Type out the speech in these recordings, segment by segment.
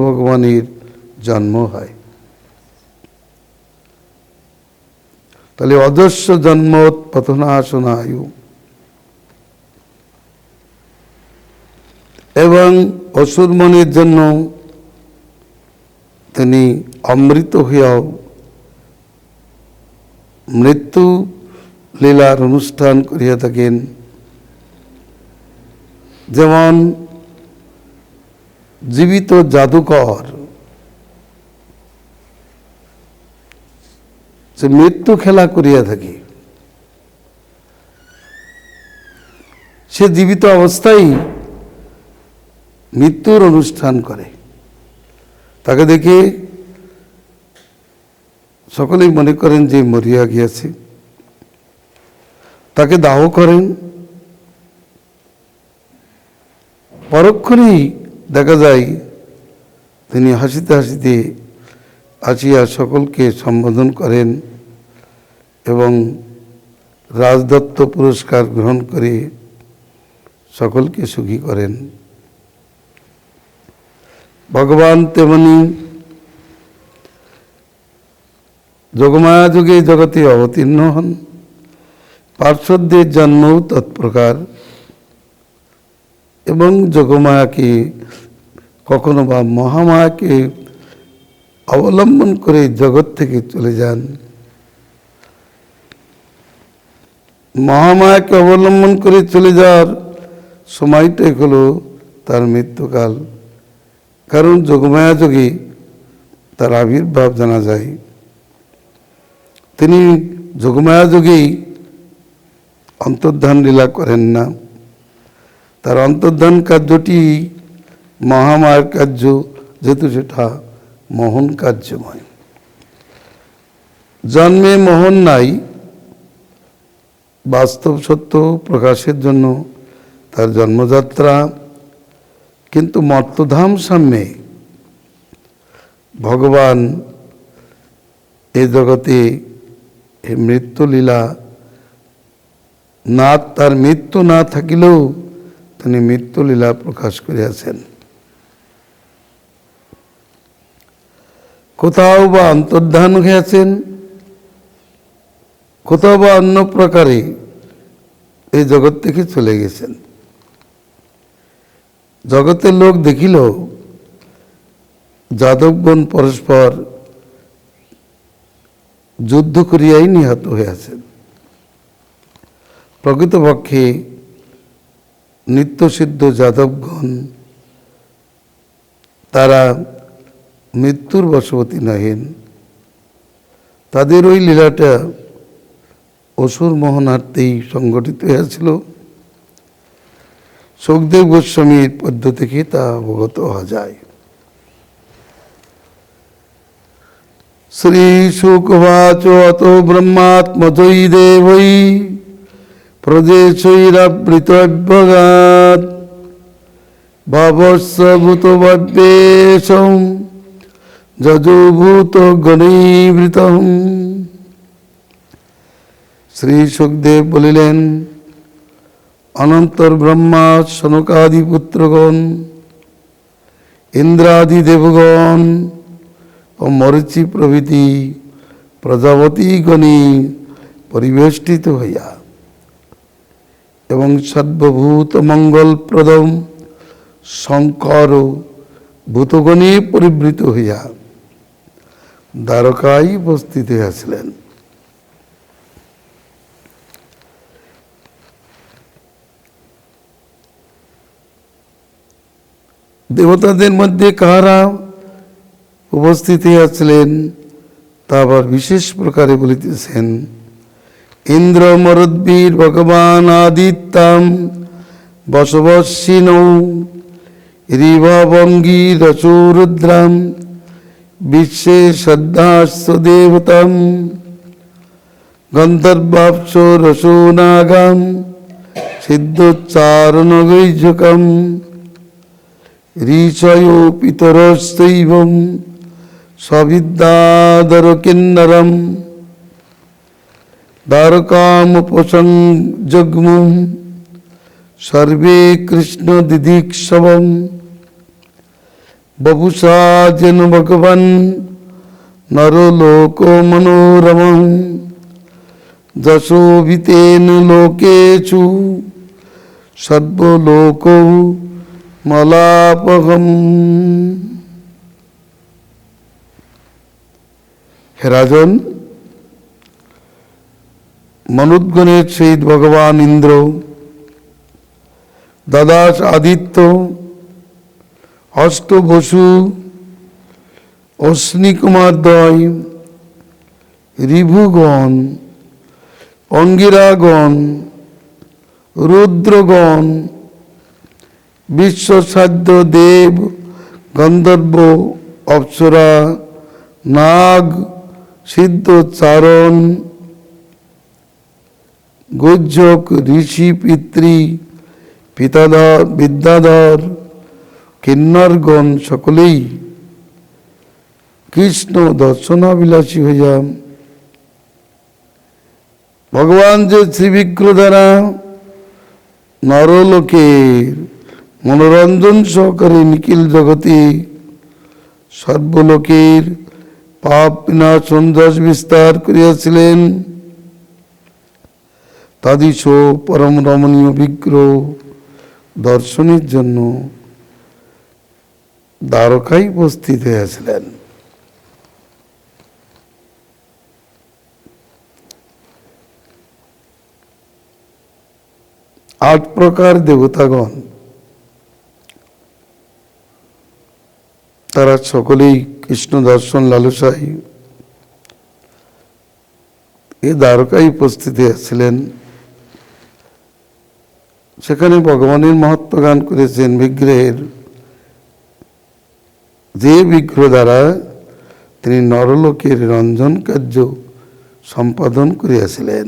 ভগবানের জন্ম হয়। তাহলে অজস্র জন্মোৎপতনাশনায়ু এবং অসুর মনের জন্য তিনি অমৃত হইয়াও মৃত্যু লীলার অনুষ্ঠান করিয়া থাকেন। যেমন জীবিত জাদুকর সে মৃত্যু খেলা করিয়া থাকে, সে জীবিত অবস্থায় মৃত্যুর অনুষ্ঠান করে। তাকে দেখে সকলেই মনে করেন যে মরিয়া গিয়াছে, তাকে দাহ করেন। পরক্ষণেই দেখা যায় তিনি হাসিতে হাসিতে আসিয়া সকলকে সম্বোধন করেন এবং রাজদত্ত পুরস্কার গ্রহণ করে সকলকে সুখী করেন। ভগবান তেমনি যোগমায়া যুগে জগতে অবতীর্ণ হন। পার্শ্বদের জন্মও তৎপ্রকার এবং যোগমায়াকে কখনো বা মহামায়াকে অবলম্বন করে জগৎ থেকে চলে যান। মহামায়াকে অবলম্বন করে চলে যাওয়ার সময়টাই হলো তার মৃত্যুকাল। কারণ যোগমায়া যোগে তার আবির্ভাব জানা যায়। তিনি যোগমায়া যোগেই অন্তর্ধান লীলা করেন না, তার অন্তর্ধান কার্যটি মহামায়ার কার্য, যেহেতু সেটা মোহন কার্যময়। জন্মে মোহন নাই, বাস্তব সত্য প্রকাশের জন্য তার জন্মযাত্রা। কিন্তু মর্তধাম সামনে ভগবান এ জগতে মৃত্যুলীলা না, তার মৃত্যু না থাকিলেও তিনি মৃত্যুলীলা প্রকাশ করিয়াছেন। কোথাও বা অন্তর্ধান হইয়াছেন, কোথাও বা অন্য প্রকারে এই জগৎ থেকে চলে গেছেন। জগতের লোক দেখিল যাদবগণ পরস্পর যুদ্ধ করিয়াই নিহত হইয়াছেন। প্রকৃতপক্ষে নিত্যসিদ্ধ যাদবগণ তারা মৃত্যুর বশবর্তী নহেন। তাদের ওই লীলাটা অসুর মোহনার্থেই সংগঠিত হয়েছিল। সুখদেব গোস্বামীর পদ্য থেকে তা অবগত হওয়া যায়। শ্রী শুকবাচ অত ব্রহ্মাত্মজৈ দেবৈ প্রদেশৈরাবৃতভ্যগাৎ ভাবস্য ভূতভব্যেশং যজুভূত গণীবৃতং। শ্রী সুখদেব বলিলেন, অনন্তর ব্রহ্মা সনকাদি পুত্রগণ, ইন্দ্রাদি দেবগণ ও মরীচি প্রভৃতি প্রজাপতিগণে পরিবেষ্টিত হইয়া এবং সর্বভূত মঙ্গলপ্রদম শঙ্কর ভূতগণে পরিবৃত হইয়া দ্বারকায় উপস্থিত হইয়াছিলেন। দেবতাদের মধ্যে কাহারা উপস্থিত হইয়াছিলেন তা আবার বিশেষ প্রকারে বলিতেছেন। ইন্দ্র মরুদ্বীর ভগবান আদিত্যাম বশবস্বিনৌ রিভবঙ্গী রচোরুদ্রাম বিশ্বে শ্রদ্ধাস্য দেবতাম গন্ধর্বাপ্স রসোনাগাম সিদ্ধোচ্চারণগৈজকম ঋষয়ো পিতরস্তৈবং সবিদ্যাধর কিন্নরম দ্বারকামুপসংজগ্মুঃ সর্বে কৃষ্ণ দিদিক্ষবম বপুষা যেন ভগবান নরলোক মনোরমঃ যশোভিতেন লোকেষু সর্বলোক মলাপহম। হে রাজন, মনুদ্গণের সহিত ভগবান ইন্দ্র, দ্বাদশ আদিত্য, অষ্ট বসু, অশ্বিনীকুমারদ্বয়, ঋভুগণ, অঙ্গিরাগণ, রুদ্রগণ, বিশ্বসাধ্য দেব, গন্ধর্ব, অপ্সরা, নাগ, সিদ্ধোচ্চারণ, গোজ্জক, ঋষি, পিতৃ, পিতাধর, বিদ্যাধর, কিন্নরগণ সকলেই কৃষ্ণ দর্শনাভিলাষী হইয়া ভগবান যে শ্রীবিগ্রহ দ্বারা নরলোকের মনোরঞ্জন সহকারে নিখিল জগতে সর্বলোকের পাপ বিনাশ সন্ত্রাস বিস্তার করিয়াছিলেন, তাদিশ পরম রমণীয় বিগ্রহ দর্শনের জন্য দ্বারকায় উপস্থিত হয়েছিলেন। আট প্রকার দেবতাগণ তারা সকলেই কৃষ্ণ দর্শন লালসায় এ দ্বারকায় উপস্থিত হয়েছিলেন। সেখানে ভগবানের মহত্ব গান করেছেন বিগ্রহের, যে বিগ্রহ দ্বারা তিনি নরলোকের রঞ্জন কার্য সম্পাদন করিয়াছিলেন।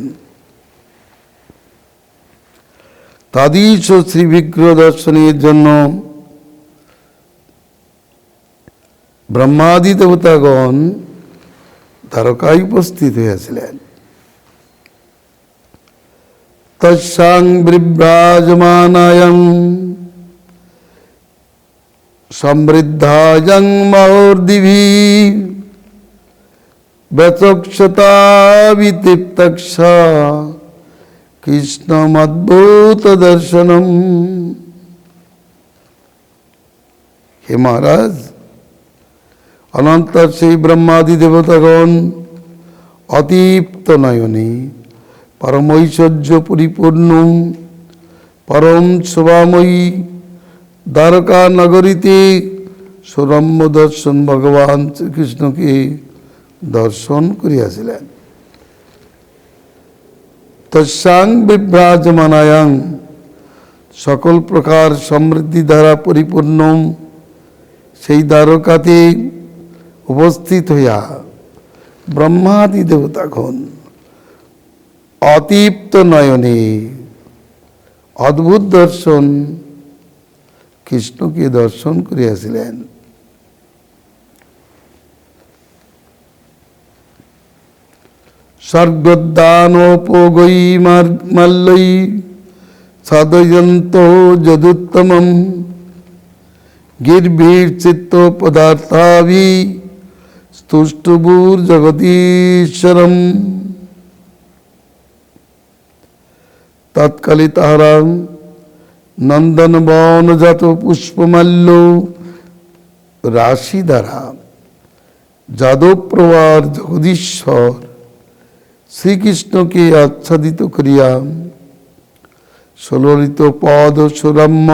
তাদিশ শ্রী বিগ্রহ দর্শনের জন্য ব্রহ্মাদি দেবতাগণ দ্বারকায় উপস্থিত হয়েছিলেন। তস্যাং বিভ্রাজমানায়ং সমৃদ্ধায়ং মহোর্দিভি ব্যচক্ষতাবিতৃপ্তক্ষা কৃষ্ণমদ্ভুত দর্শনম। হে মহারাজ, অনন্ত সেই ব্রহ্মাদি দেবতাগণ অতীপ্ত নয়নে পরমৈশ্বর্য পরিপূর্ণ পরম শোভাময়ী দ্বারকা নগরীতে সুরম্য দর্শন ভগবান শ্রীকৃষ্ণকে দর্শন করিয়াছিলেন। তস্যাং বিভ্রাজমানায়াং, সকল প্রকার সমৃদ্ধি দ্বারা পরিপূর্ণ সেই দ্বারকাতে উপস্থিত হইয়া ব্রহ্মাদি দেবতাগণ অতীপ্ত নয়নে অদ্ভুত দর্শন কৃষ্ণকে দর্শন করিয়াছিলেন। স্বর্গোদ্যানোপগৈ মাল্যৈ সাধয়ন্ত যদুত্তমম গির্ভীর্চিত্ত পদার্থাভি স্তুষ্টভূর জগদীশ্বরম। তৎকালে তাহারা নন্দন বনজাত পুষ্পমাল্য রাশি দ্বারা যাদবপ্রভার জগদীশ্বর শ্রীকৃষ্ণকে আচ্ছাদিত করিয়া সুললিত পদ সুরম্য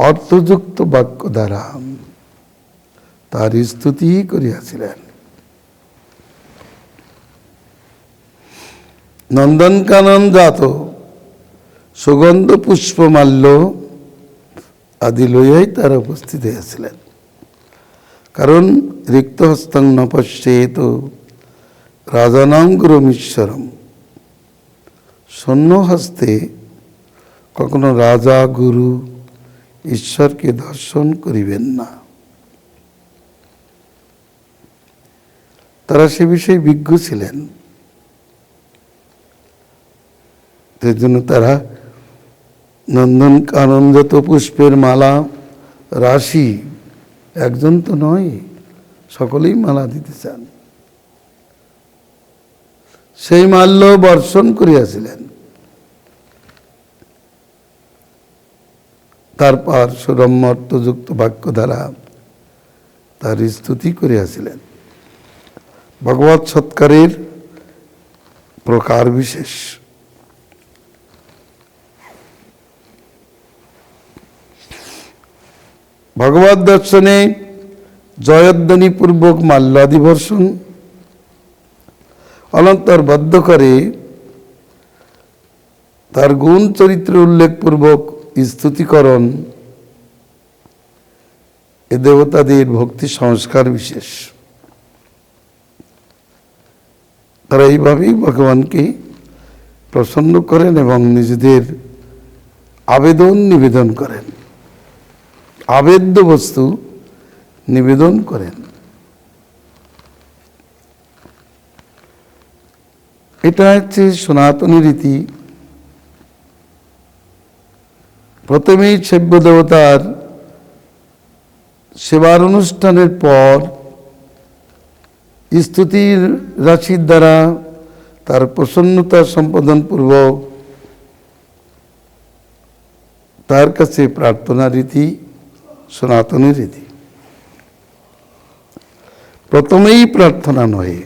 অর্থযুক্ত বাক্য দ্বারা তার স্তুতি করিয়াছিলেন। নন্দনকানন জাত সুগন্ধ পুষ্পমাল্য আদি লইয়াই তারা উপস্থিত হয়েছিলেন। কারণ রিক্ত হস্তং ন পশ্যেত রাজানাং গুরুমীশ্বরম, শূন্য হস্তে কখনো রাজা গুরু ঈশ্বরকে দর্শন করিবেন না। তারা সে বিষয়ে বিজ্ঞ ছিলেন, এর জন্য তারা নন্দন কাননজাত পুষ্পের মালা রাশি একজন তো নয়, সকলেই মালা দিতে চান। সেই মাল্য বর্ষণ করিয়াছিলেন। তারপর সুরম্য অর্থযুক্ত বাক্য দ্বারা তার স্তুতি করিয়াছিলেন। ভগবৎ সৎকারের প্রকার বিশেষ। ভগবৎ দর্শনে জয়ধ্বনি পূর্বক মাল্যাদি বর্ষণ, অনন্তর বদ্ধ করে তার গুণ চরিত্র উল্লেখ পূর্বক স্তুতিকরণ এ দেবতাদের ভক্তি সংস্কার বিশেষ। তারা এইভাবেই ভগবানকে প্রসন্ন করেন এবং নিজেদের আবেদন নিবেদন করেন, আবেদ্য বস্তু নিবেদন করেন। এটা হচ্ছে সনাতনী রীতি। প্রথমেই সেব্য দেবতার সেবার অনুষ্ঠানের পর স্তুতির রাশির দ্বারা তার প্রসন্নতা সম্পাদন পূর্বক তার কাছে প্রার্থনা রীতি সনাতনী রীতি। প্রথমেই প্রার্থনা নয়,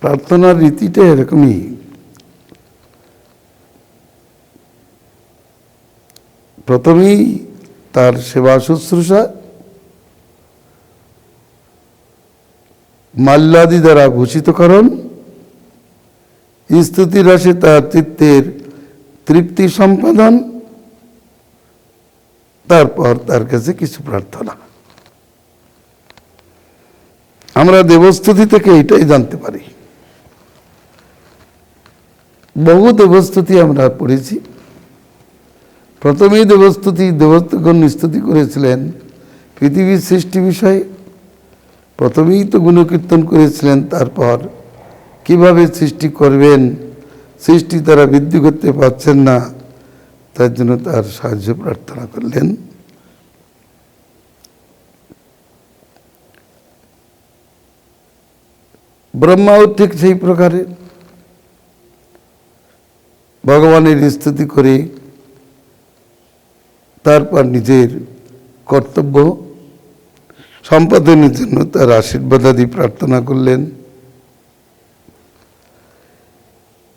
প্রার্থনার রীতিটা এরকমই। প্রথমেই তার সেবা শুশ্রূষা মাল্যাদি দ্বারা ভূষিতকরণ, স্তুতি রাশি তার চিত্তের তৃপ্তি সম্পাদন, তারপর তার কাছে কিছু প্রার্থনা। আমরা দেবস্তুতি থেকে এটাই জানতে পারি। বহু দেবস্তুতি আমরা পড়েছি। প্রথমেই দেবতাগণ স্তুতি করেছিলেন পৃথিবীর সৃষ্টি বিষয়ে। প্রথমেই তো গুণকীর্তন করেছিলেন, তারপর কিভাবে সৃষ্টি করবেন, সৃষ্টি তারা বৃদ্ধি করতে পারছেন না, তার জন্য তার সাহায্য প্রার্থনা করলেন। ব্রহ্মাও ঠিক সেই প্রকারে ভগবানের স্তুতি করে তারপর নিজের কর্তব্য সম্পাদনের জন্য তার আশীর্বাদাদি প্রার্থনা করলেন।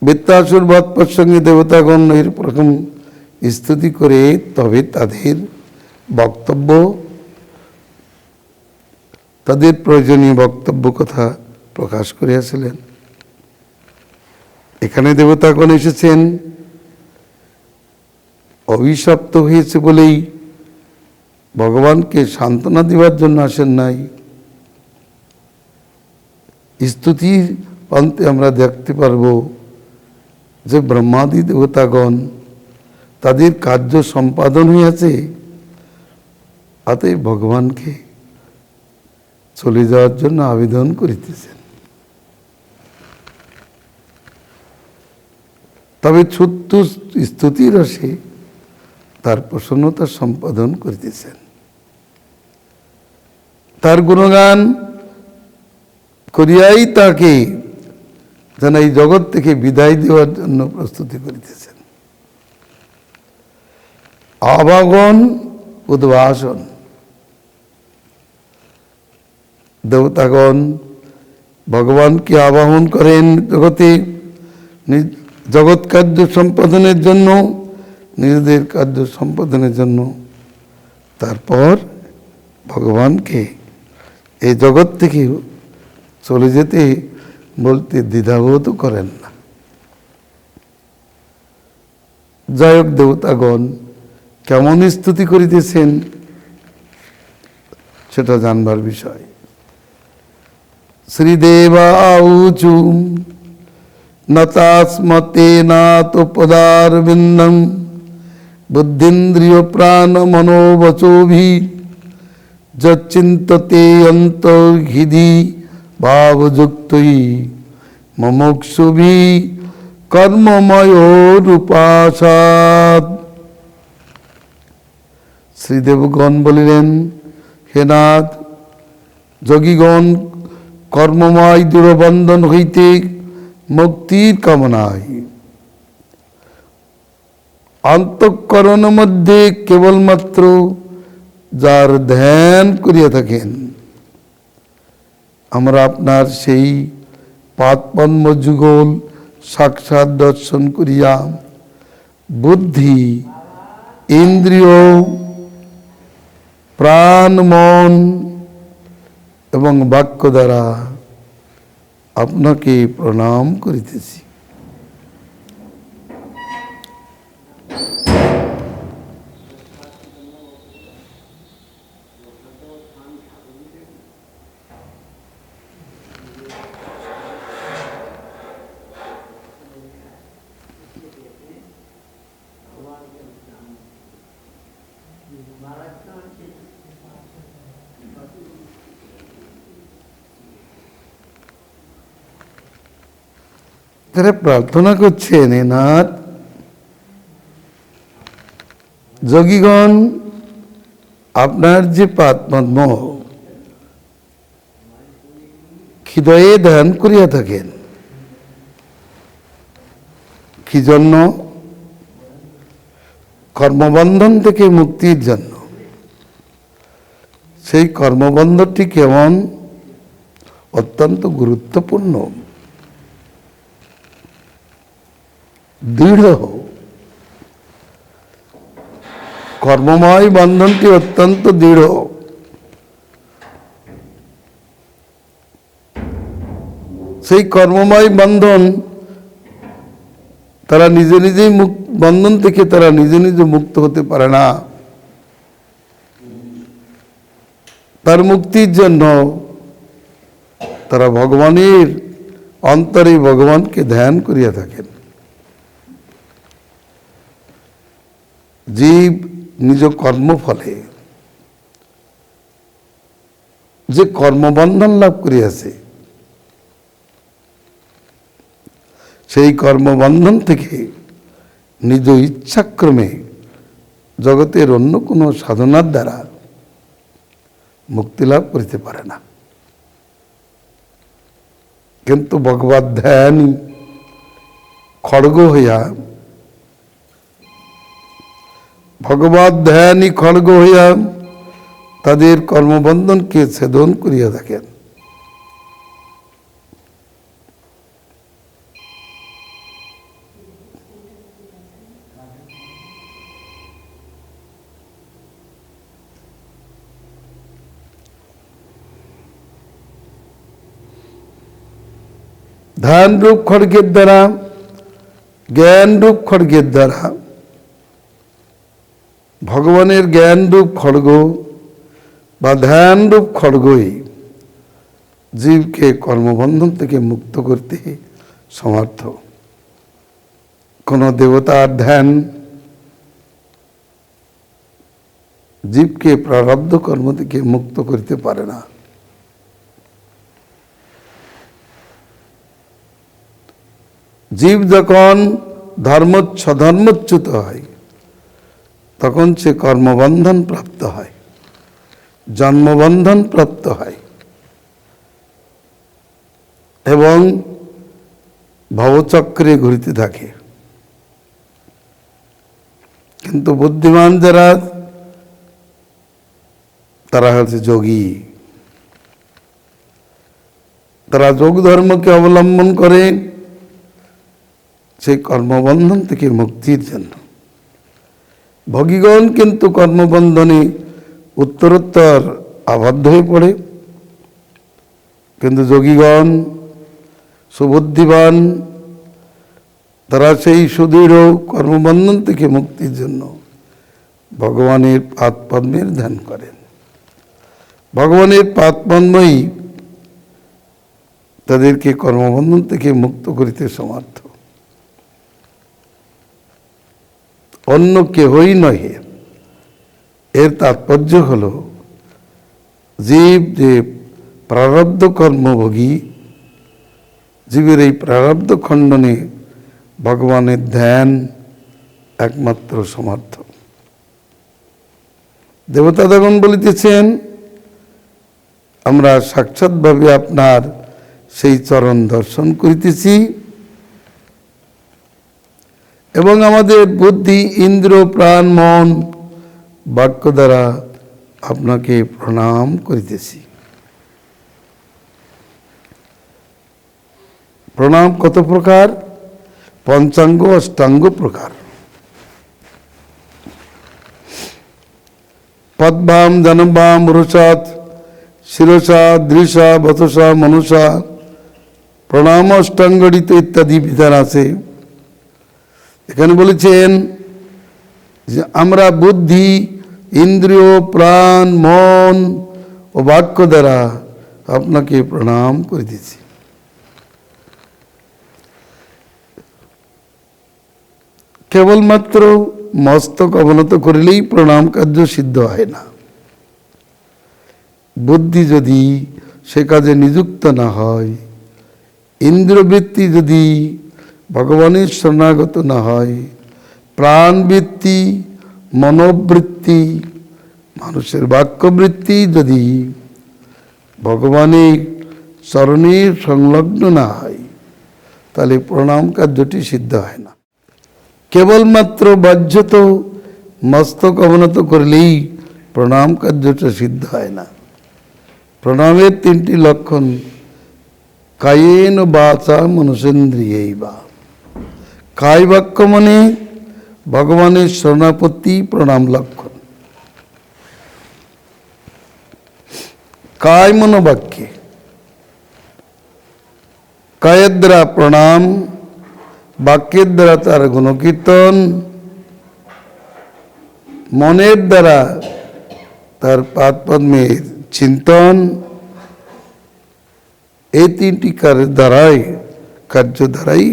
বৃত্তাসুর বধ প্রসঙ্গে দেবতাগণ এরকম স্তুতি করে তবে তাদের বক্তব্য, তাদের প্রয়োজনীয় বক্তব্য কথা প্রকাশ করিয়াছিলেন। এখানে দেবতাগণ এসেছেন অভিশপ্ত হয়েছে বলেই ভগবানকে সান্ত্বনা দেওয়ার জন্য আসেন নাই। স্তুতির অন্তে আমরা দেখতে পারব যে ব্রহ্মাদি দেবতাগণ তাদের কার্য সম্পাদন হইয়াছে, অতএব ভগবানকে চলে যাওয়ার জন্য আবেদন করিতেছেন। তবে ছোট্ট স্তুতি রসে তার প্রসন্নতা সম্পাদন করিতেছেন, তার গুণগান করিয়াই তাকে যেন এই জগৎ থেকে বিদায় দেওয়ার জন্য প্রস্তুতি করিতেছেন। আবাগন উদ্ভাসন, দেবতাগণ ভগবানকে আবাহন করেন জগতে জগৎ কার্য সম্পাদনের জন্য, নিজেদের কার্য সম্পাদনের জন্য। তারপর ভগবানকে এই জগৎ থেকে চলে যেতে বলতে দ্বিধাবোধ করেন না। যাই হোক, দেবতাগণ কেমন স্তুতি করিতেছেন সেটা জানবার বিষয়। শ্রীদেবা উচু নতাস্মতে নাত পদারবিন্দম বুদ্ধিন্দ্রিয় প্রাণ মনোবচোভি যচ্চিন্ততে অন্তর্হিদি ভাবযুক্তই মমোক্ষুভি কর্মময় রূপাসাদ। শ্রীদেবগণ বলিলেন, হে নাথ, যোগীগণ কর্মময় দূরবন্ধন হইতে মুক্তির কামনায় অন্তঃকরণ মধ্যে কেবলমাত্র যার ধ্যান করিয়া থাকেন, আমরা আপনার সেই পাদপদ্ম যুগল সাক্ষাৎ দর্শন করিয়া বুদ্ধি, ইন্দ্রিয়, প্রাণ, মন এবং বাক্য দ্বারা আপনাকে প্রণাম করিতেছি। তারা প্রার্থনা করছেন, হে নাথ, যোগীগণ আপনার যে পাদপদ্ম হৃদয়ে ধ্যান করিয়া থাকেন, কি জন্য? কর্মবন্ধন থেকে মুক্তির জন্য। সেই কর্মবন্ধনটি কেমন? অত্যন্ত গুরুত্বপূর্ণ, দৃঢ়। কর্মময় বন্ধনটি অত্যন্ত দৃঢ়। সেই কর্মময় বন্ধন তারা নিজে নিজেই বন্ধন থেকে তারা নিজে নিজে মুক্ত হতে পারে না। তার মুক্তির জন্য তারা ভগবানের অন্তরে ভগবানকে ধ্যান করিয়া থাকেন। জীব নিজ কর্মফলে যে কর্মবন্ধন লাভ করিয়াছে, সেই কর্মবন্ধন থেকে নিজ ইচ্ছাক্রমে জগতের অন্য কোনো সাধনার দ্বারা মুক্তি লাভ করিতে পারে না। কিন্তু ভগবত ধ্যানই খড়গ হইয়া তাদের কর্মবন্ধনকে ছেদন করিয়া থাকেন। ধ্যান রূপ খড়গের দ্বারা, জ্ঞান রূপ খড়গের দ্বারা, ভগবানের জ্ঞান রূপ খড়গ বা ধ্যান রূপ খড়গই জীবকে কর্মবন্ধন থেকে মুক্ত করতে সমর্থ। কোন দেবতার ধ্যান জীবকে প্রারব্ধ কর্ম থেকে মুক্ত করতে পারে না। জীব যখন ধর্মচ্যুত হয়, তখন সে কর্মবন্ধন প্রাপ্ত হয়, জন্মবন্ধন প্রাপ্ত হয় এবং ভবচক্রে ঘুরতে থাকে। কিন্তু বুদ্ধিমান যারা, তারা হচ্ছে যোগী। তারা যোগ ধর্মকে অবলম্বন করে সেই কর্মবন্ধন থেকে মুক্তির জন্য। ভোগীগণ কিন্তু কর্মবন্ধনে উত্তরোত্তর আবদ্ধ হয়ে পড়ে, কিন্তু যোগীগণ সুবুদ্ধিবান, তারা সেই সুদৃঢ় কর্মবন্ধন থেকে মুক্তির জন্য ভগবানের পাদপদ্মের ধ্যান করেন। ভগবানের পাদপদ্মই তাদেরকে কর্মবন্ধন থেকে মুক্ত করিতে সমর্থ, অন্য কেহই নহে। এর তাৎপর্য হল, জীব যে প্রারব্ধ কর্মভোগী, জীবের এই প্রারব্ধ খণ্ডনে ভগবানের ধ্যান একমাত্র সমর্থ। দেবতাগণ বলিতেছেন, আমরা সাক্ষাৎভাবে আপনার সেই চরণ দর্শন করিতেছি এবং আমাদের বুদ্ধি, ইন্দ্রিয়, প্রাণ, মন, বাক্য দ্বারা আপনাকে প্রণাম করিতেছি। প্রণাম কত প্রকার? পঞ্চাঙ্গ, অষ্টাঙ্গ প্রকার। পদ্মাম, জনবাম, রুষাত, শিরসা, দৃশা, বতসা, মনুষা প্রণাম অষ্টাঙ্গড়িত ইত্যাদি বিধান আছে। এখানে বলেছেন যে আমরা বুদ্ধি, ইন্দ্রিয়, প্রাণ, মন ও বাক্য দ্বারা আপনাকে প্রণাম করিতেছি। কেবলমাত্র মস্তক অবনত করিলেই প্রণাম কার্য সিদ্ধ হয় না। বুদ্ধি যদি সে কাজে নিযুক্ত না হয়, ইন্দ্রবৃত্তি যদি ভগবানের শরণাগত না হয়, প্রাণবৃত্তি, মনোবৃত্তি, মানুষের বাক্যবৃত্তি যদি ভগবানের চরণের সংলগ্ন না হয়, তাহলে প্রণাম কার্যটি সিদ্ধ হয় না। কেবলমাত্র বাহ্যত মস্তক অবনত করলেই প্রণাম কার্যটা সিদ্ধ হয় না। প্রণামের তিনটি লক্ষণ, কায়েন বাচা মনসেন্দ্রিয়ৈবা। কায় বাক্য মানে ভগবানের শরণাপত্তি প্রণাম লক্ষণ। কায় মনোবাক্যে, কায়ের দ্বারা প্রণাম, বাক্যের দ্বারা তার গুণকীর্তন, মনের দ্বারা তার পাদপদ্মের চিন্তন, এই তিনটি কার্য দ্বারাই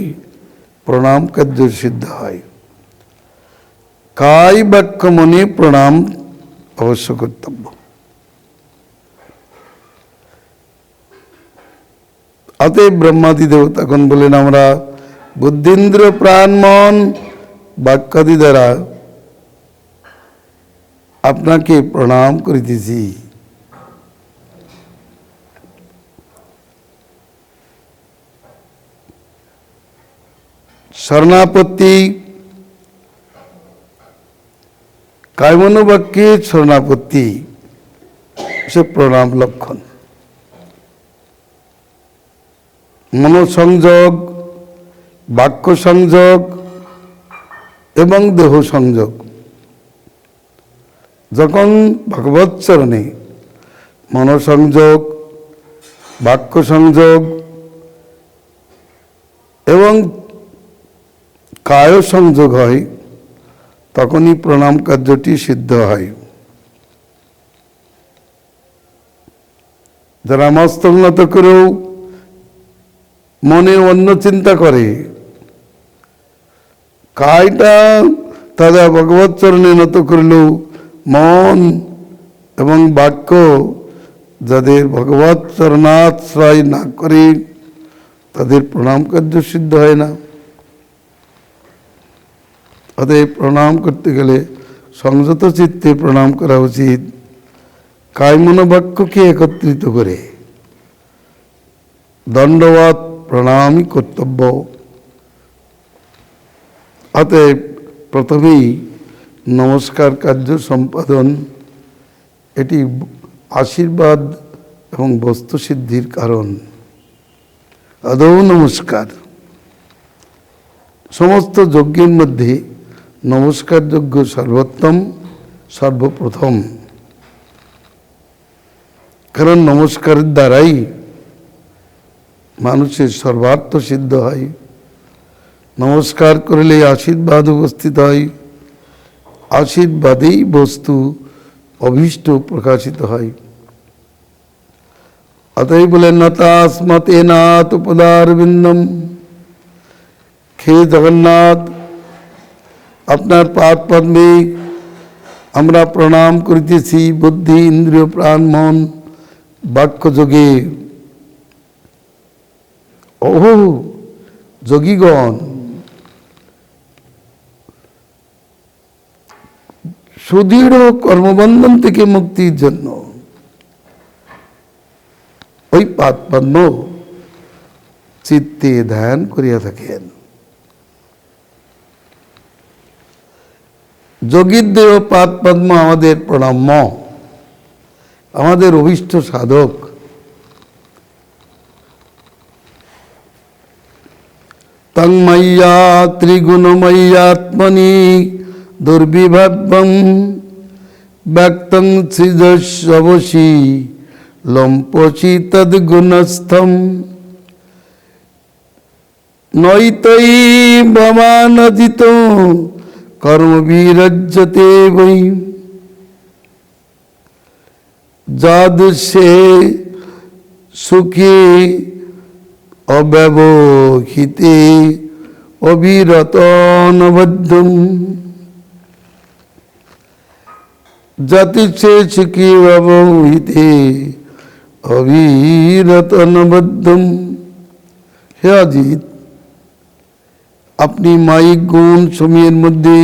প্রণাম কার্য সিদ্ধ হয়। কায় বাক্য মনে প্রণাম অবশ্য কর্তব্য। অতএব ব্রহ্মাদি দেবতাগণ বলেন, আমরা বুদ্ধীন্দ্র, প্রাণ, মন, বাক্যাদি দ্বারা আপনাকে প্রণাম করিতেছি। শরণাপত্তি, কায়মনোবাক্যে শরণাপত্তি সে প্রণাম লক্ষণ। মনোসংযোগ, বাক্য সংযোগ এবং দেহ সংযোগ যখন ভগবৎ চরণে মনোসংযোগ, বাক্য সংযোগ এবং কায় সংযোগ হয়, তখনই প্রণাম কার্যটি সিদ্ধ হয়। যারা মস্তক নত করেও মনে অন্য চিন্তা করে, কায়টা তারা ভগবৎ চরণে নত করলেও মন এবং বাক্য যাদের ভগবৎ চরণাশ্রয় না করে, তাদের প্রণাম কার্য সিদ্ধ হয় না। অতএব প্রণাম করতে গেলে সংযত চিত্তে প্রণাম করা উচিত, কায় মনোবাক্যকে একত্রিত করে। দণ্ডবৎ প্রণামই কর্তব্য। অতএব প্রথমেই নমস্কার কার্য সম্পাদন, এটি আশীর্বাদ এবং বস্তু সিদ্ধির কারণ। আদৌ নমস্কার। সমস্ত যজ্ঞের মধ্যে নমস্কার যজ্ঞ সর্বোত্তম, সর্বপ্রথম। কারণ নমস্কারের দ্বারাই মানুষের সর্বার্থ সিদ্ধ হয়। নমস্কার করলে আশীর্বাদ উপস্থিত হয়, আশীর্বাদেই বস্তু অভীষ্ট প্রকাশিত হয়। অতএব বলেন, নতাস্মতে নাথ পদারবিন্দম। হে জগন্নাথ, আপনার পাদ পদ্মে আমরা প্রণাম করিতেছি বুদ্ধি, ইন্দ্রিয়, প্রাণ, মন, বাক্য যোগে। ওহো যোগীগণ, সুদৃঢ় কর্মবন্ধন থেকে মুক্তির জন্য ওই পাদপদ্ম চিত্তে ধ্যান করিয়া থাকেন। যোগীর দেহ পাদপদ্ম আমাদের প্রণাম্য, আমাদের অভীষ্ট সাধক। তন্ময়্যা ত্রিগুণময়্যাত্মনি দুর্বিভাব্যং ব্যক্তং সৃজস্বসি লম্পসি তদ্গুণস্থম নৈতৈ ভবানজিত কর্মবিরজ্যতে বৈ যাদৃশে সুখে অব্যবহিতে অবিরত অনবদ্যম যাদৃশে সুখে অব্যবহিতে অবিরত অনবদ্যম। হে অজিত, আপনি মায়িক গুণ সমূহের মধ্যে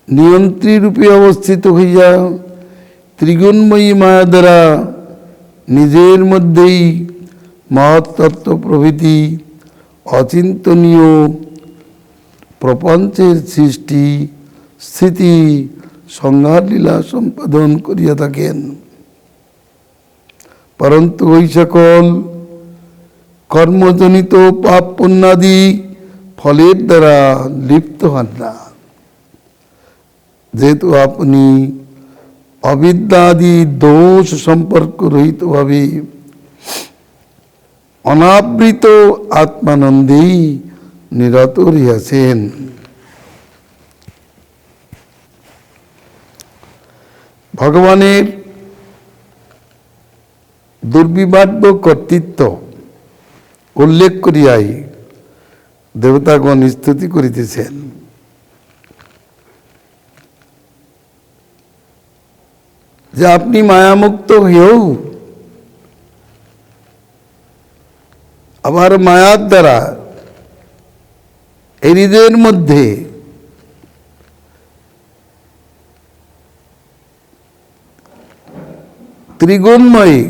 নিয়ন্ত্রী রূপে অবস্থিত হইয়া ত্রিগুণময়ী মায়া দ্বারা নিজের মধ্যেই মহত্তত্ত্ব প্রভৃতি অচিন্তনীয় প্রপঞ্চের সৃষ্টি স্থিতি সংহার লীলা সম্পাদন করিয়া থাকেন। পরন্তু ওই সকল কর্মজনিত পাপ পুণ্যাদি ফলের দ্বারা লিপ্ত হন না, যেহেতু আপনি অবিদ্যাদি দোষ সম্পর্ক রহিতভাবে অনাবৃত আত্মানন্দেই নিরত রহিয়াছেন। ভগবানের দুর্বিবাদ্য কর্তৃত্ব উল্লেখ করিয়াই দেবতাগণ স্তুতি করিতেছেন। যে আপনি মায়ামুক্ত হয়েও আবার মায়ার দ্বারা এই নিজের মধ্যে ত্রিগুণময়ী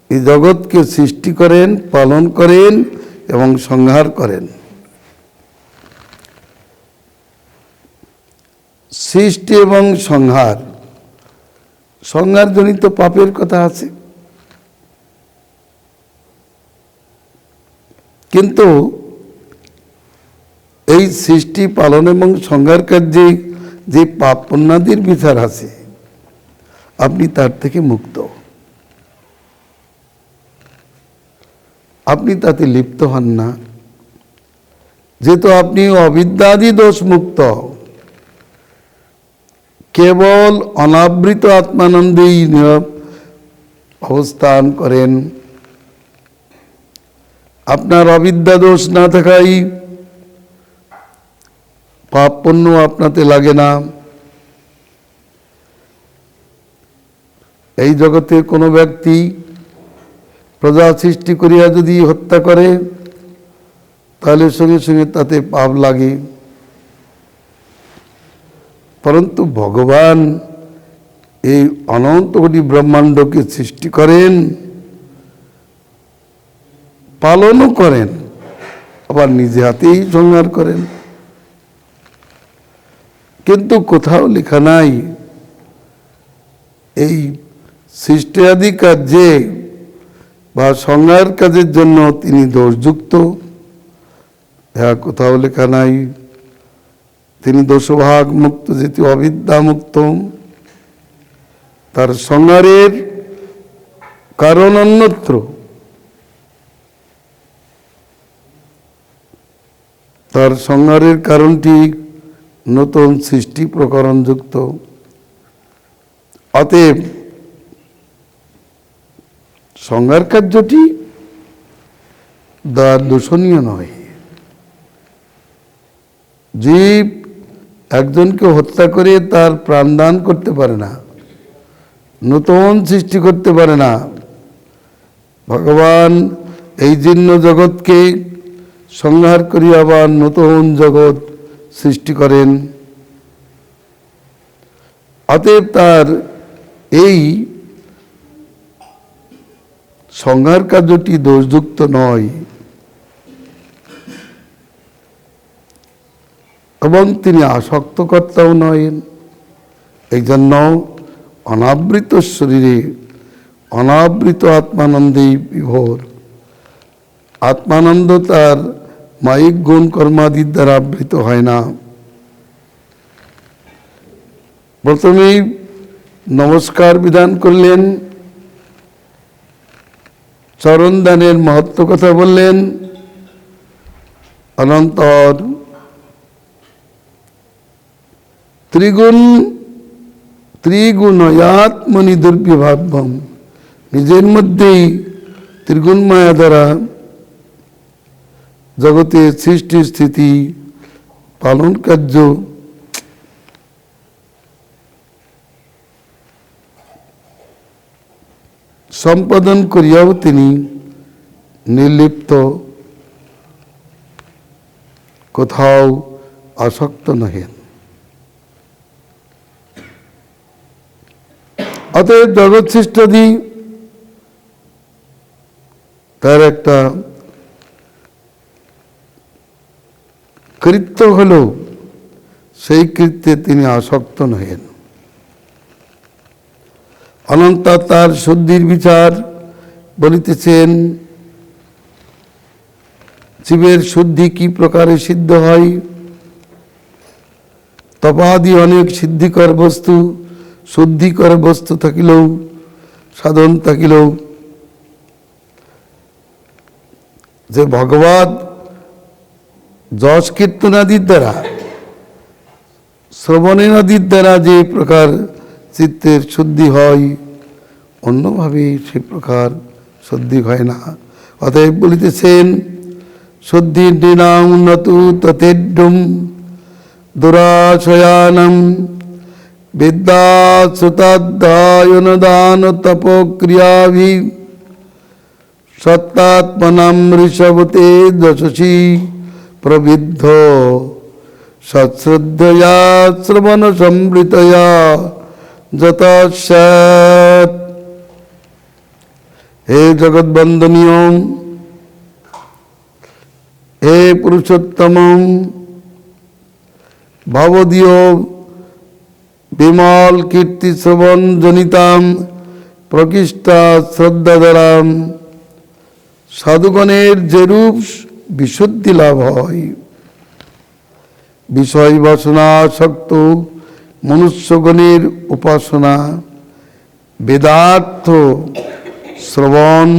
এই জগৎকে সৃষ্টি করেন, পালন করেন এবং সংহার করেন। সৃষ্টি এবং সংহার, সংহারজনিত পাপের কথা আছে, কিন্তু এই সৃষ্টি পালন এবং সংহার কার্যে যে পাপ পুণ্যাদির বিচার আছে, আপনি তার থেকে মুক্ত, আপনি তাতে লিপ্ত হন না, যেহেতু আপনি অবিদ্যাদি দোষ মুক্ত, কেবল অনাবৃত আত্মানন্দেই অবস্থান করেন। আপনার অবিদ্যা দোষ না থাকাই পাপ পুণ্য আপনাতে লাগে না। এই জগতে কোনো ব্যক্তি প্রজা সৃষ্টি করিয়া যদি হত্যা করে, তাহলে সঙ্গে সঙ্গে তাতে পাপ লাগে। পরন্তু ভগবান এই অনন্ত কোটি ব্রহ্মাণ্ডকে সৃষ্টি করেন, পালনও করেন, আবার নিজে হাতেই সংহার করেন। কিন্তু কোথাও লেখা নাই এই সৃষ্টিয়াদি কার্যে বা সংহার কাজের জন্য তিনি দোষযুক্ত, কোথাও লেখা নাই। তিনি দোষভাগ মুক্ত, যেহেতু অবিদ্যা মুক্ত, তার সংহারের কারণ অন্যত্র। তার সংহারের কারণটি নতুন সৃষ্টি প্রকরণযুক্ত। অতএব সংহার কার্যটি দূষণীয় নয়। জীব একজনকে হত্যা করে তার প্রাণদান করতে পারে না, নতুন সৃষ্টি করতে পারে না। ভগবান এই জীর্ণ জগৎকে সংহার করিয়া আবার নতুন জগৎ সৃষ্টি করেন। অতএব তার এই সংহার কার্যটি দোষযুক্ত নয় এবং তিনি আসক্তকর্তাও নয়। এই জন্য অনাবৃত শরীরে অনাবৃত আত্মানন্দেই বিভোর। আত্মানন্দ তার মায়িক গুণ কর্মাদির দ্বারা আবৃত হয় না। প্রথমেই নমস্কার বিধান করলেন, চরণদানের মহত্ব কথা বললেন, অনন্তর ত্রিগুণয়াত্মনি দুর্বিভাবম, নিজের মধ্যেই ত্রিগুণ মায়া দ্বারা জগতের সৃষ্টি স্থিতি পালন কার্য সম্পাদন করিয়াও তিনি নির্লিপ্ত, কোথাও আসক্ত নহেন। অতএব জগৎ সৃষ্টাদি তার একটা কৃত্য হল, সেই কৃত্যে তিনি আসক্ত নহেন। অনন্ত তার শুদ্ধির বিচার বলিতেছেন। জীবের শুদ্ধি কি প্রকারে সিদ্ধ হয়? তপাদি অনেক সিদ্ধিকর বস্তু, শুদ্ধিকর বস্তু থাকিলেও, সাধন থাকিলেও যে ভগবত যশ কীর্তনাদির দ্বারা, শ্রবণাদির দ্বারা যে প্রকার চিত্তের শুদ্ধি হয়, অন্যভাবে সে প্রকার শুদ্ধি হয় না। অতএব বলিতেছেন, শুদ্ধি নৃণাম নতু ততেড্ডুম দুরাশয়ানম বিদ্যা সুতাধ্যায়নদান তপক্রিয়াভি সত্তাত্মনাম ঋষভতে যশসী প্রবিদ্ধ সৎশ্রদ্ধয়া শ্রবণ সমৃতয়া যতস্যাৎ। হে জগৎবন্দনীয়, হে পুরুষোত্তম, ভবদীয় বিমল কীর্তি শ্রবণ জনিতাম প্রকৃষ্টা শ্রদ্ধা দ্বারাম সাধুগণের যেরূপ বিশুদ্ধি লাভ হয়, বিষয় বাসনাসক্ত মনুষ্যগণের উপাসনা, বেদার্থ শ্রবণ,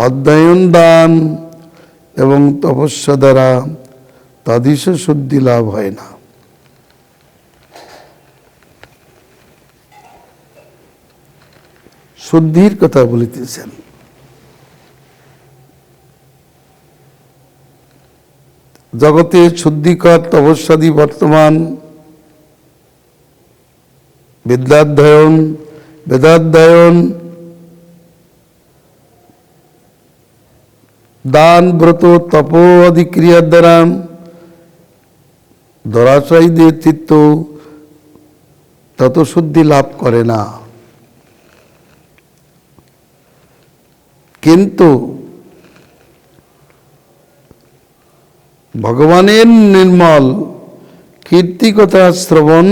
অধ্যয়ন, দান এবং তপস্যা দ্বারা তাদৃশ শুদ্ধি লাভ হয় না। শুদ্ধির কথা বলিতেছেন। জগতে শুদ্ধিকর তপস্যাদি বর্তমান। বিদ্যাধ্যয়ন, বেদাধ্যয়ন, দান, ব্রত, তপ আদি ক্রিয়ার দ্বারা ধরাশয়ীদের চিত্ত তত শুদ্ধি লাভ করে না। কিন্তু ভগবানের নির্মল কীর্তিকথা শ্রবণ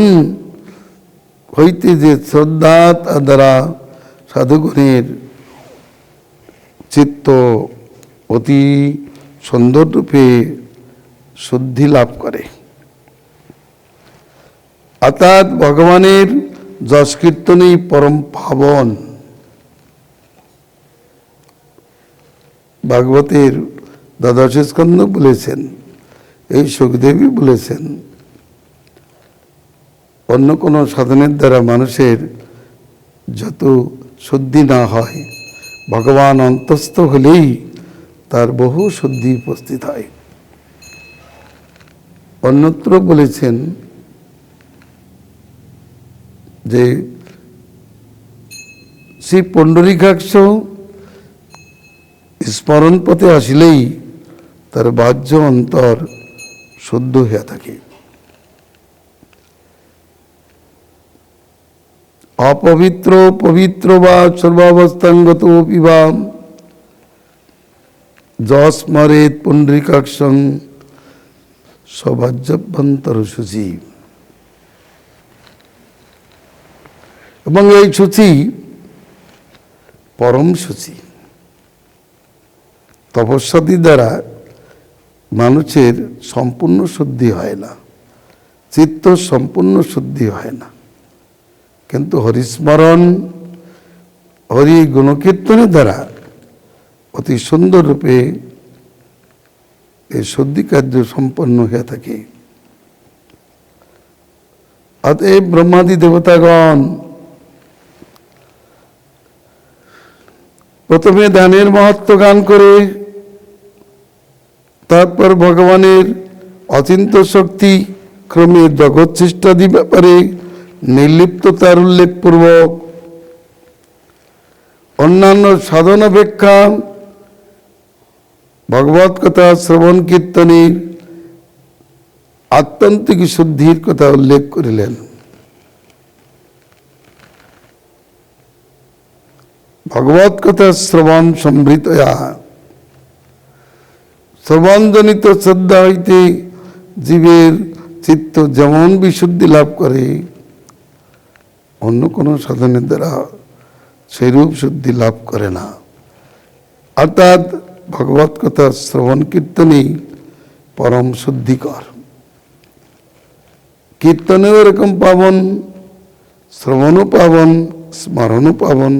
হইতে যে শ্রদ্ধা দ্বারা সাধুগণের চিত্ত অতি সুন্দররূপে শুদ্ধি লাভ করে, অর্থাৎ ভগবানের যশ কীর্তনই পরম পাবন। ভাগবতের দ্বাদশ স্কন্ধ বলেছেন, এই সুখদেবী বলেছেন, অন্য কোনো সাধনের দ্বারা মানুষের যত শুদ্ধি না হয়, ভগবান অন্তস্থ হলেই তার বহু শুদ্ধি উপস্থিত হয়। অন্যত্র বলেছেন যে শ্রী পুণ্ডরীকাক্ষ স্মরণ পথে আসিলেই তার বাহ্য অন্তর শুদ্ধ হইয়া থাকে। অপবিত্র পবিত্র বা সর্বাবস্থাঙ্গত পিবা যস্মরেত পুণ্ডরিকাক্ষং সভাজ্যভ্যন্তর শুচি। এবং এই শুচি পরম শুচি। তপস্যাদি দ্বারা মানুষের সম্পূর্ণ শুদ্ধি হয় না, চিত্ত সম্পূর্ণ শুদ্ধি হয় না, কিন্তু হরিস্মরণ হরি গুণকীর্তনের দ্বারা অতি সুন্দর রূপে এই শুদ্ধি কার্য সম্পন্ন হয়ে থাকে। অতএব ব্রহ্মাদি দেবতাগণ প্রথমে ধ্যানের মাহাত্ম্য গান করে, তারপর ভগবানের অচিন্ত শক্তি ক্রমে জগৎ সৃষ্টাদি ব্যাপারে নির্লিপ্ততার উল্লেখপূর্বক অন্যান্য সাধন অপেক্ষা ভগবৎ কথা শ্রবণ কীর্তনের আত্যন্তিক শুদ্ধির কথা উল্লেখ করিলেন। ভগবৎ কথা শ্রবণ সমৃতয়া, শ্রবণজনিত শ্রদ্ধা হইতে জীবের চিত্ত যেমন বিশুদ্ধি লাভ করে, অন্য কোনো সাধনের দ্বারা সেইরূপ শুদ্ধি লাভ করে না। অর্থাৎ ভগবৎ কথা শ্রবণ কীর্তনই পরম শুদ্ধিকর। কীর্তনেও এরকম পাবন, শ্রবণও পাবন, স্মরণও পাবন।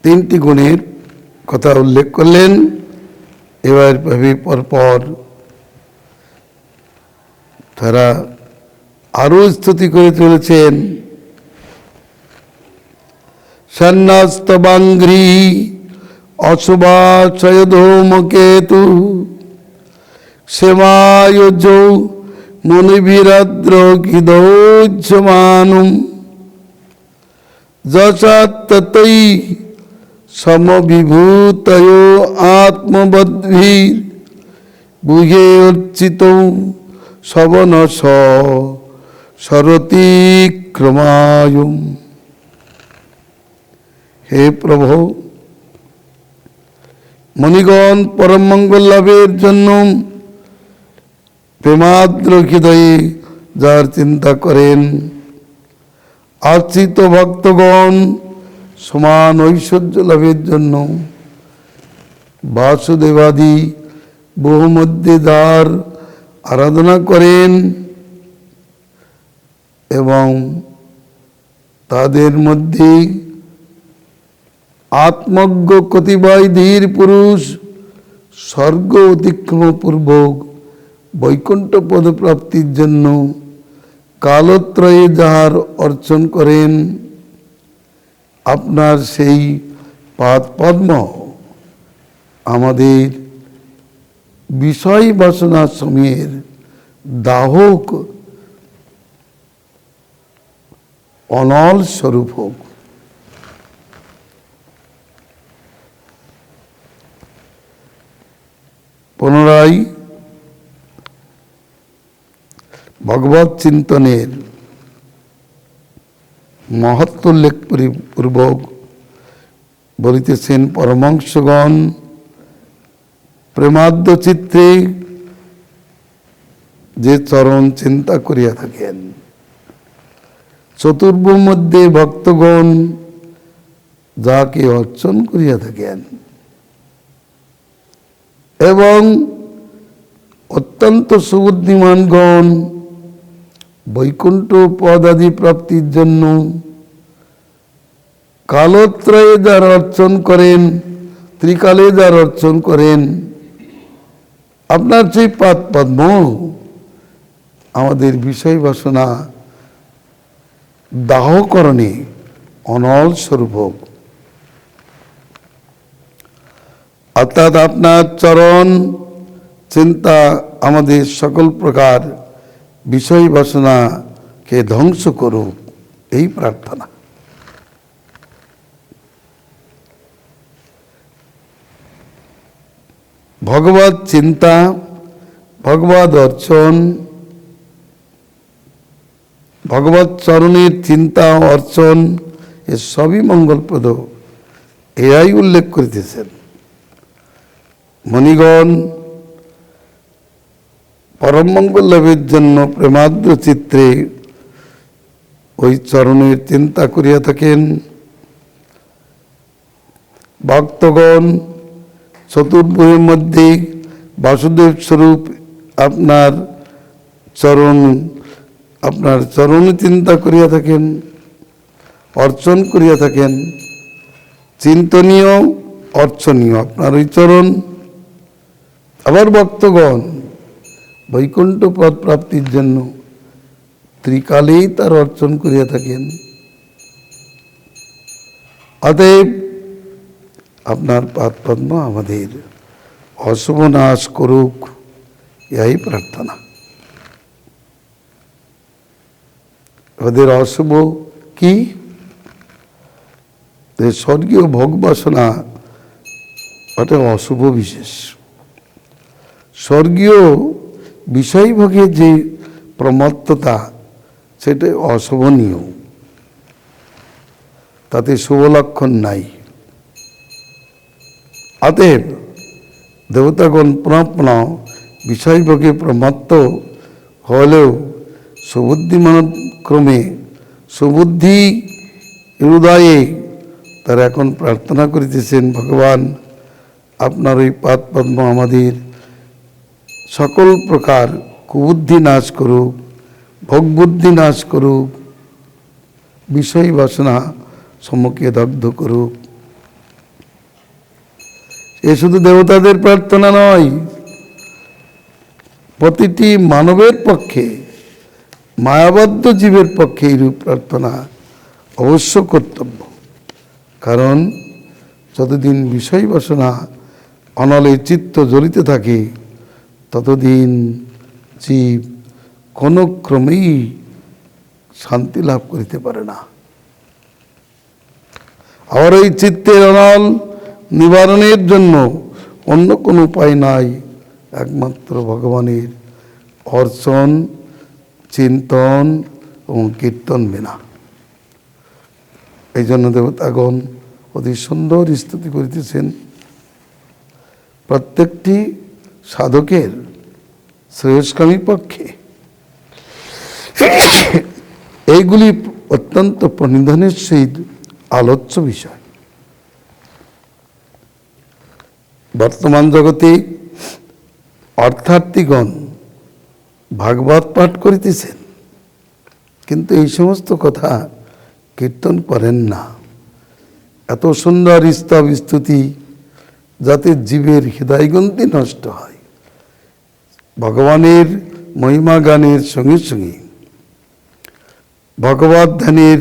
তিনটি গুণের কথা উল্লেখ করলেন। এবার ভাবে পরপর তারা আরো স্তুতি করে চলেছেন। সন্ন্যস্তবাঙ্ঘ্রি অশুভাশয় ধূমকেতু সেমায়োজৌ মুনিভিরাদ্র গিদৌজ্যমানম যশাত্তৈ সমবিভূতয়ো আত্মবদ্ভির বুহে অর্চিতৌ শবনস সরতিক্রমায়ুম। হে প্রভু, মণিগণ পরম মঙ্গল লাভের জন্য প্রেমাদ্র হৃদয়ে যার চিন্তা করেন, আশ্রিত ভক্তগণ সমান ঐশ্বর্য লাভের জন্য বাসুদেবাদি বহু মধ্যে যার আরাধনা করেন এবং তাদের মধ্যে আত্মজ্ঞ কতিপয় ধীর পুরুষ স্বর্গ অতিক্রম পূর্বক বৈকুণ্ঠ পদ প্রাপ্তির জন্য কালত্রয়ে যাহার অর্চন করেন, আপনার সেই পাদ পদ্ম আমাদের বিষয় বাসনা সময়ের দাহক অনল স্বরূপ হোক। পুনরায় ভগবৎ চিন্তনের মহত্ব উল্লেখ পূর্বক বলিতেছেন, পরমাংশগণ প্রেমাদ্য চিত্তে যে চরণ চিন্তা করিয়া থাকেন, চতুর্ভুর মধ্যে ভক্তগণ যাকে অর্চন করিয়া থাকেন এবং অত্যন্ত সুবুদ্ধিমানগণ বৈকুণ্ঠ পদ আদি প্রাপ্তির জন্য কালত্রয়ে যার অর্চন করেন, ত্রিকালে যার অর্চন করেন, আপনার সেই পাদ পদ্ম আমাদের বিষয় বাসনা দাহকরণে অনল স্বরূপ হোক। অর্থাৎ আপনার চরণ চিন্তা আমাদের সকল প্রকার বিষয় বাসনাকে ধ্বংস করুক, এই প্রার্থনা। ভগবৎ চিন্তা, ভগবৎ অর্চন ভগবৎ চরণের চিন্তা অর্চন এ সবই মঙ্গলপ্রদ, এরাই উল্লেখ করিতেছেন। মণিগণ পরম মঙ্গল লাভের জন্য প্রেমাদ্র চিত্রে ওই চরণের চিন্তা করিয়া থাকেন। ভক্তগণ চতুর্ভুজের মধ্যে বাসুদেব স্বরূপ আপনার চরণ চিন্তা করিয়া থাকেন, অর্চন করিয়া থাকেন। চিন্তনীয় অর্চনীয় আপনার ওই চরণ। আবার ভক্তগণ বৈকুণ্ঠ পদ প্রাপ্তির জন্য ত্রিকালেই তার অর্চন করিয়া থাকেন। অতএব আপনার পাদ পদ্ম আমাদের অশুভ নাশ করুক, এই প্রার্থনা। আমাদের অশুভ কি? স্বর্গীয় ভোগ বাসনা, ওটা অশুভ বিশেষ। স্বর্গীয় বিষয়ভোগের যে প্রমত্ততা, সেটা অশোভনীয়, তাতে শুভ লক্ষণ নাই। অতএব দেবতাগণ পুনঃ পুনঃ বিষয়ভোগে প্রমত্ত হলেও সুবুদ্ধিমানক্রমে সুবুদ্ধি হৃদয়ে তারা এখন প্রার্থনা করিতেছেন, ভগবান আপনার ওই পাদ পদ্ম আমাদের সকল প্রকার কুবুদ্ধি নাশ করুক, ভোগবুদ্ধি নাশ করুক, বিষয় বাসনা সম্মুখে দগ্ধ করুক। এ শুধু দেবতাদের প্রার্থনা নয়, প্রতিটি মানবের পক্ষে, মায়াবদ্ধ জীবের পক্ষে এইরূপ প্রার্থনা অবশ্য কর্তব্য। কারণ যতদিন বিষয় বাসনা অনলে চিত্ত জ্বলিতে থাকে, ততদিন জীব কোনো ক্রমেই শান্তি লাভ করিতে পারে না। আবার এই চিত্তের অনল নিবারণের জন্য অন্য কোনো উপায় নাই, একমাত্র ভগবানের অর্চন, চিন্তন এবং কীর্তন বিনা। এই জন্য দেবতাগণ অতি সুন্দর স্তুতি করিতেছেন। প্রত্যেকটি সাধকের শ্রেয়স্কামী পক্ষে এইগুলি অত্যন্ত প্রণিধানের সহিত আলোচ্য বিষয়। বর্তমান জগতে অর্থার্থীগণ ভাগবত পাঠ করিতেছেন, কিন্তু এই সমস্ত কথা কীর্তন করেন না। এত সুন্দর স্তব স্তুতি, যাতে জীবের হৃদয়গ্রন্থি নষ্ট হয়। ভগবানের মহিমা গানের সঙ্গে সঙ্গে ভগবত ধ্যানের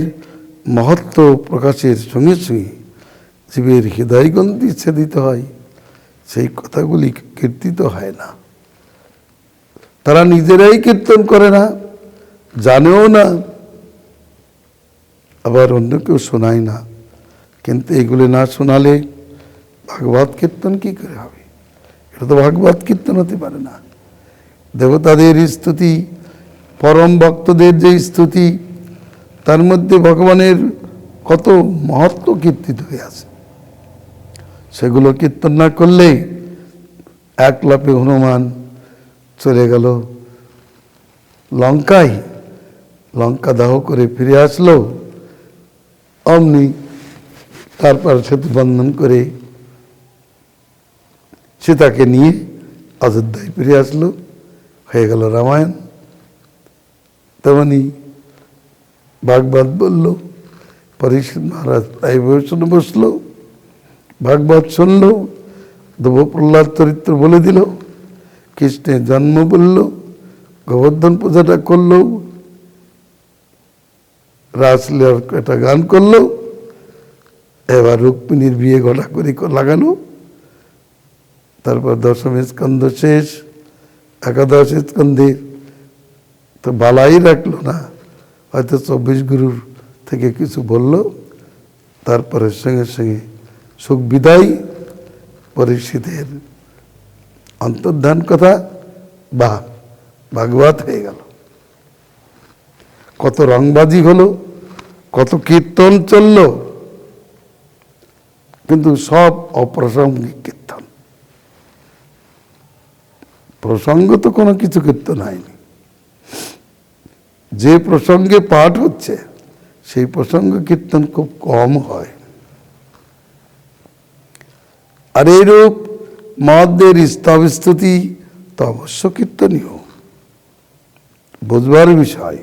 মহত্ব প্রকাশের সঙ্গে সঙ্গে জীবের হৃদয়গ্রন্থি ছেদিত হয়, সেই কথাগুলি কীর্তিত হয় না। তারা নিজেরাই কীর্তন করে না, জানেও না, আবার অন্য কেউ শোনায় না। কিন্তু এগুলি না শোনালে ভাগবত কীর্তন কি করে হবে? এটা তো ভাগবত কীর্তন হতে পারে না। দেবতাদের স্তুতি, পরম ভক্তদের যে স্তুতি, তার মধ্যে ভগবানের কত মহত্ব কীর্তিত হয়ে আছে। সেগুলো কীর্তন না করলে এক লাফে হনুমান চলে গেল লঙ্কায়, লঙ্কা দাহ করে ফিরে আসলো। অমনি তারপর সেতু বন্ধন করে সীতাকে নিয়ে অযোধ্যায় ফিরে আসলো, হয়ে গেল রামায়ণ। তেমনি ভাগবত বলল, পরীক্ষিত মহারাজ প্রায় বসনে বসলো, ভাগবত শুনল, ধ্রুব প্রহ্লাদ চরিত্র বলে দিল, কৃষ্ণের জন্ম বলল, গোবর্ধন পূজাটা করলো, রাসলীলার একটা গান করলো, এবার রুক্মিণীর বিয়ে ঘটা করে লাগানো। তারপর দশম স্কন্ধ শেষ, একাদশ স্কন্ধে তো বালাই রাখলো না, হয়তো 24 গুরুর থেকে কিছু বলল। তারপরে সঙ্গে সঙ্গে সুখ বিদায়, পরীক্ষিতের অন্তর্ধান কথা বা ভাগবত হয়ে গেল। কত রংবাজি হলো, কত কীর্তন চলল, কিন্তু সব অপ্রাসঙ্গিক কীর্তন। প্রসঙ্গ তো কোনো কিছু কীর্তন হয়নি। যে প্রসঙ্গে পাঠ হচ্ছে সেই প্রসঙ্গ কীর্তন খুব কম হয়। আর এইরূপ মহাত্মের স্তব স্তুতি তো অবশ্য কীর্তনীয়, বুঝবার বিষয়।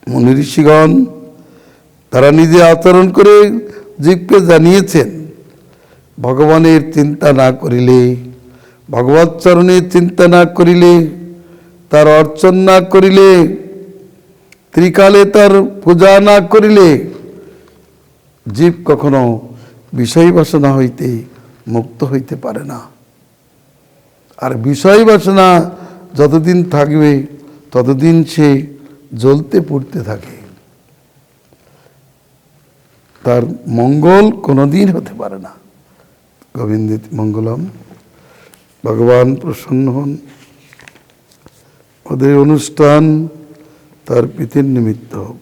মুনি ঋষিগণ তারা নিজে আচরণ করে জীবকে জানিয়েছেন, ভগবানের চিন্তা না করিলে, ভগবৎ চরণের চিন্তা না করিলে, তার অর্চন না করিলে, ত্রিকালে তার পূজা না করিলে জীব কখনো বিষয় বাসনা হইতে মুক্ত হইতে পারে না। আর বিষয় বাসনা যতদিন থাকবে ততদিন সে জ্বলতে পুড়তে থাকে, তার মঙ্গল কোনোদিন হতে পারে না। গোবিন্দিত মঙ্গলম। ভগবান প্রসন্ন হন, ওদের অনুষ্ঠান তার প্রীতির নিমিত্ত হোক।